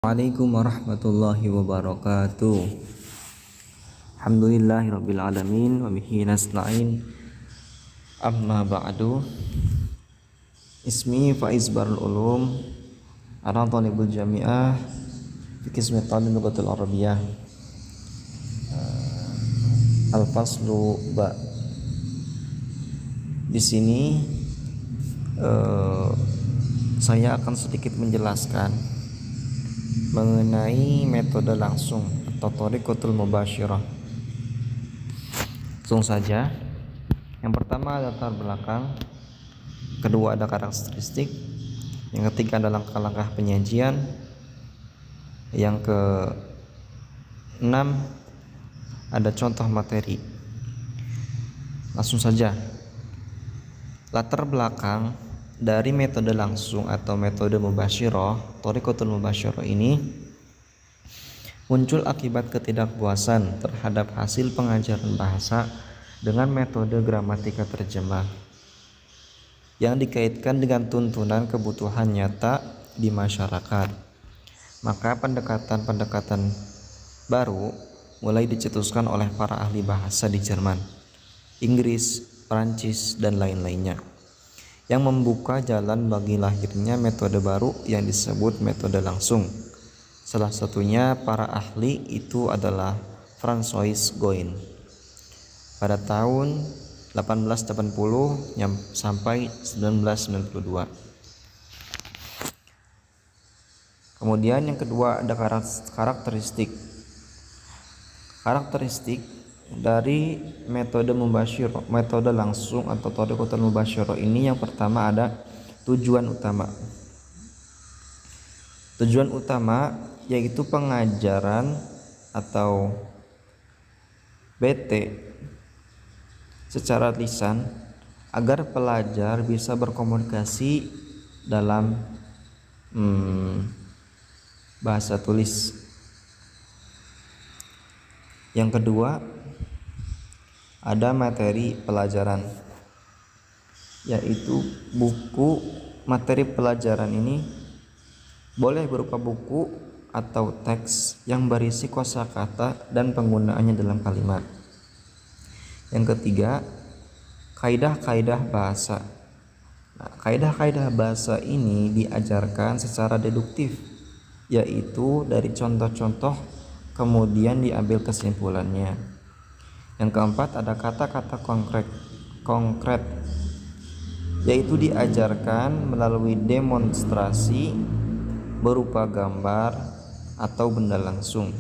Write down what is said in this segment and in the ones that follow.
Assalamualaikum warahmatullahi wabarakatuh. Alhamdulillahirabbil alamin wa bihi nasta'in. Amma ba'du. Ismi Faiz Barul Ulum, ana thalibul jami'ah fi qismi talib lughatul arabiyyah. Al-faslu ba. Di sini saya akan sedikit menjelaskan mengenai metode langsung atau thariqatul mubasyirah. Langsung saja. Yang pertama ada latar belakang, kedua ada karakteristik, yang ketiga ada langkah-langkah penyajian, yang keenam ada contoh materi. Langsung saja. Latar belakang dari metode langsung atau metode mubasyirah, thariqatul mubasyirah ini muncul akibat ketidakpuasan terhadap hasil pengajaran bahasa dengan metode gramatika terjemah yang dikaitkan dengan tuntunan kebutuhan nyata di masyarakat. Maka pendekatan-pendekatan baru mulai dicetuskan oleh para ahli bahasa di Jerman, Inggris, Prancis, dan lain-lainnya, yang membuka jalan bagi lahirnya metode baru yang disebut metode langsung. Salah satunya para ahli itu adalah François Goin pada tahun 1880 sampai 1992. Kemudian yang kedua ada karakteristik dari metode mubasyirah, metode langsung atau thariqatul mubasyirah ini. Yang pertama ada tujuan utama. Tujuan utama yaitu pengajaran atau BT secara lisan agar pelajar bisa berkomunikasi dalam bahasa tulis. Yang kedua ada materi pelajaran, yaitu buku. Materi pelajaran ini boleh berupa buku atau teks yang berisi kosakata dan penggunaannya dalam kalimat. Yang ketiga, kaidah-kaidah bahasa. Kaidah-kaidah bahasa ini diajarkan secara deduktif, yaitu dari contoh-contoh kemudian diambil kesimpulannya. Yang keempat ada kata-kata konkret, yaitu diajarkan melalui demonstrasi berupa gambar atau benda langsung.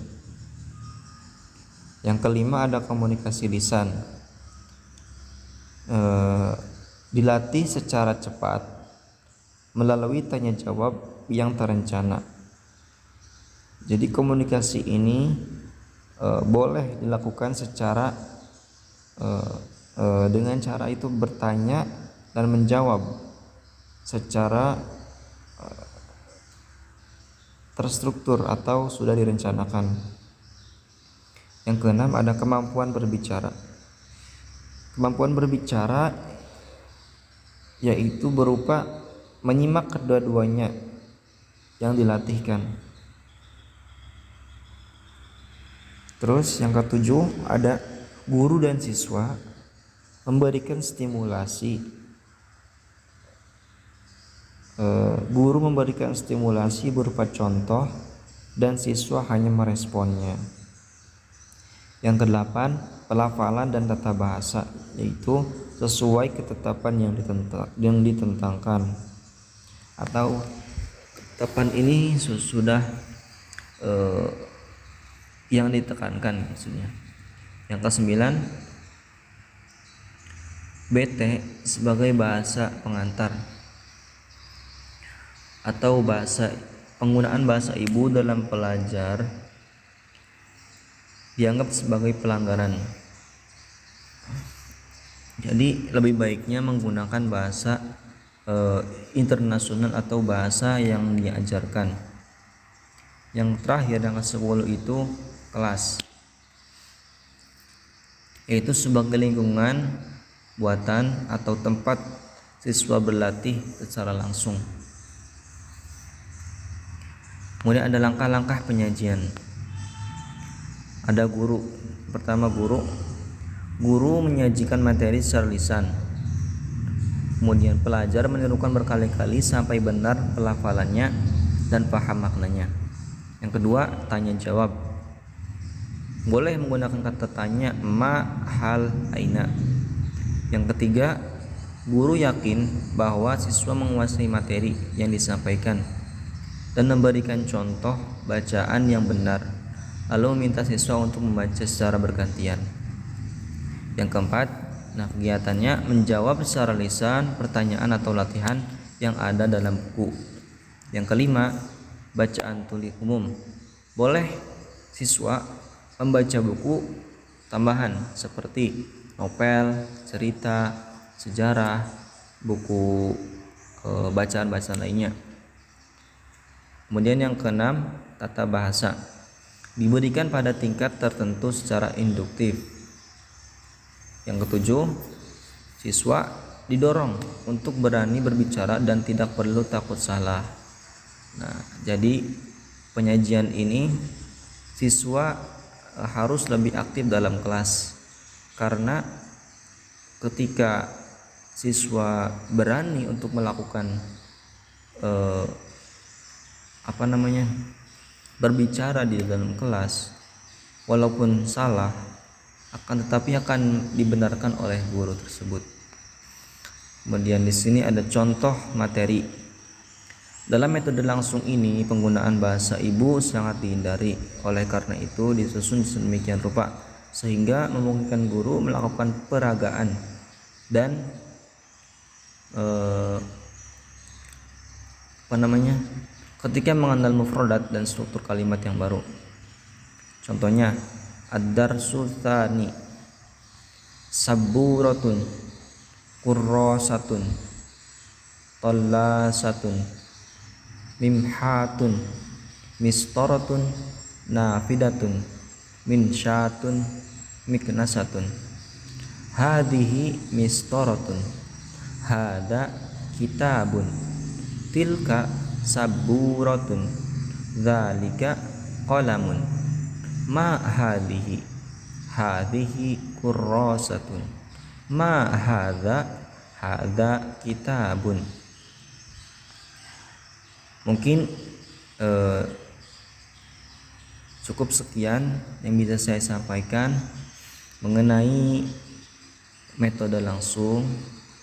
Yang kelima ada komunikasi lisan, dilatih secara cepat melalui tanya jawab yang terencana. Jadi komunikasi ini boleh dilakukan secara dengan cara itu bertanya dan menjawab secara terstruktur atau sudah direncanakan. Yang keenam ada kemampuan berbicara. Kemampuan berbicara yaitu berupa menyimak kedua-duanya yang dilatihkan. Terus yang ketujuh ada guru dan siswa memberikan stimulasi. Guru memberikan stimulasi berupa contoh dan siswa hanya meresponnya. Yang kedelapan pelafalan dan tata bahasa, yaitu sesuai ketetapan yang ditentangkan atau ketetapan ini sudah yang ditekankan maksudnya. Yang kesembilan BT sebagai bahasa pengantar atau penggunaan bahasa ibu dalam pelajar dianggap sebagai pelanggaran. Jadi lebih baiknya menggunakan bahasa internasional atau bahasa yang diajarkan. Yang terakhir yang ke-10 itu kelas, yaitu sebagai lingkungan buatan atau tempat siswa berlatih secara langsung. Kemudian ada langkah-langkah penyajian. Ada guru. Pertama, guru menyajikan materi secara lisan. Kemudian pelajar menirukan berkali-kali sampai benar pelafalannya dan paham maknanya. Yang kedua, tanya jawab. Boleh menggunakan kata tanya, ma, hal, aina. Yang ketiga, guru yakin bahwa siswa menguasai materi yang disampaikan dan memberikan contoh bacaan yang benar, lalu meminta siswa untuk membaca secara bergantian. Yang keempat, kegiatannya menjawab secara lisan pertanyaan atau latihan yang ada dalam buku. Yang kelima, bacaan tulis umum. Boleh siswa membaca buku tambahan seperti novel, cerita, sejarah, buku bacaan-bacaan lainnya. Kemudian yang keenam, tata bahasa. Diberikan pada tingkat tertentu secara induktif. Yang ketujuh, siswa didorong untuk berani berbicara dan tidak perlu takut salah. Jadi penyajian ini siswa harus lebih aktif dalam kelas, karena ketika siswa berani untuk melakukan berbicara di dalam kelas, walaupun salah tetapi akan dibenarkan oleh guru tersebut. Kemudian di sini ada contoh materi. Dalam metode langsung ini penggunaan bahasa ibu sangat dihindari. Oleh karena itu disusun sedemikian rupa sehingga memungkinkan guru melakukan peragaan dan ketika mengenal mufradat dan struktur kalimat yang baru. Contohnya, ad-darsu tsani, saburatun, kurrasatun, tallasatun, mimhatun, mistaratun, nafidatun, minsyatun, miknasatun. Hadhihi mistaratun, hada kitabun, tilka saburatun, dzalika qalamun. Ma hadhihi, hadhihi kurrasatun. Ma hadza, hadza kitabun. Mungkin cukup sekian yang bisa saya sampaikan mengenai metode langsung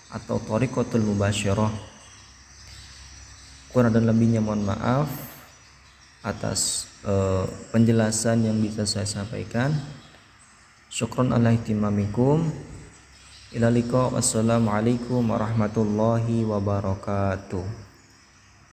atau thariqatul mubasyarah. Kurang dan lebihnya mohon maaf atas penjelasan yang bisa saya sampaikan. Syukron ala ihtimamikum. Ila liqa. Wassalamualaikum warahmatullahi wabarakatuh.